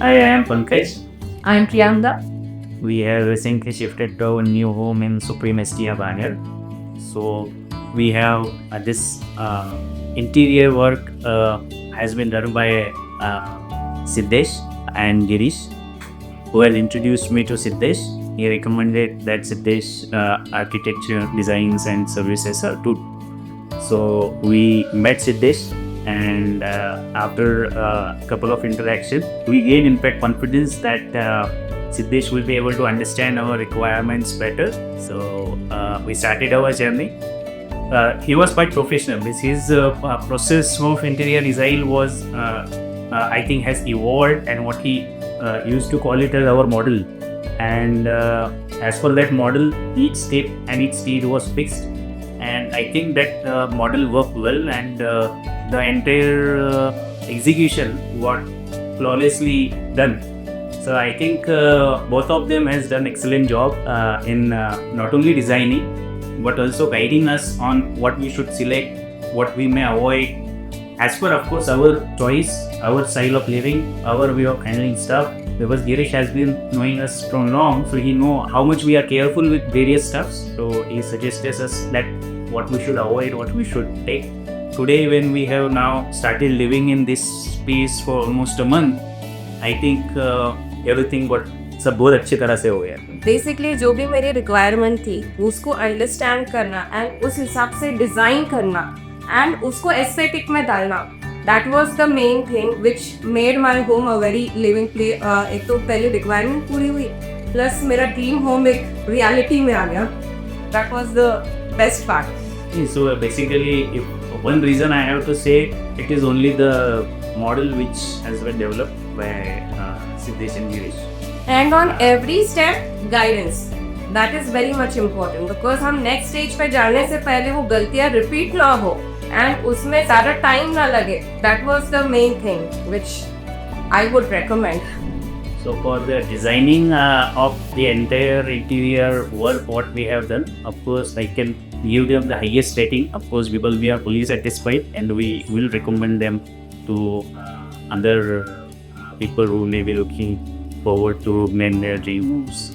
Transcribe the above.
I am Pankaj. I'm Priyanka. We have recently shifted to our new home in Supreme Estia Banner. So we have this interior work has been done by Siddesh and Girish, who had introduced me to Siddesh. He recommended that Siddesh architecture, designs, and services are good. So we met Siddesh, and after a couple of interactions, we gained in fact confidence that Siddesh will be able to understand our requirements better. So we started our journey. He was quite professional. His process of interior design was, I think, has evolved, and what he used to call it as our model. And as for that model, each step and each stage was fixed, and I think that model worked well, and the entire execution was flawlessly done. So I think both of them has done excellent job in not only designing but also guiding us on what we should select, what we may avoid, as per of course our choice, our style of living, our way of handling stuff. Because Girish has been knowing us from long, so he know how much we are careful with various stuffs. So he suggested us that what we should avoid, what we should take. Today, when we have now started living in this space for almost a month, I think everything got सब बहुत अच्छी तरह से हो गया. Basically जो भी मेरी रिक्वायरमेंट थी उसको अंडरस्टैंड करना एंड उस हिसाब से डिज़ाइन करना एंड उसको एस्थेटिक में डालना, that was the main thing which made my home a very living play. एक तो पहले रिक्वायरमेंट पूरी हुई, प्लस मेरा ड्रीम होम एक रियलिटी में आ गया. That was the best part. So basically, if one reason I have to say, it is only the model which has been developed by Siddesh and Girish. And on every step guidance, that is very much important, because हम next stage पे जाने से पहले वो गलतियां repeat ना हो and उसमें ज़्यादा टाइम ना लगे. That was the main thing which I would recommend. So for the designing of the entire interior work, what we have done, of course, I can give them the highest rating. Of course, because we are fully satisfied, and we will recommend them to other people who may be looking forward to make their dreams.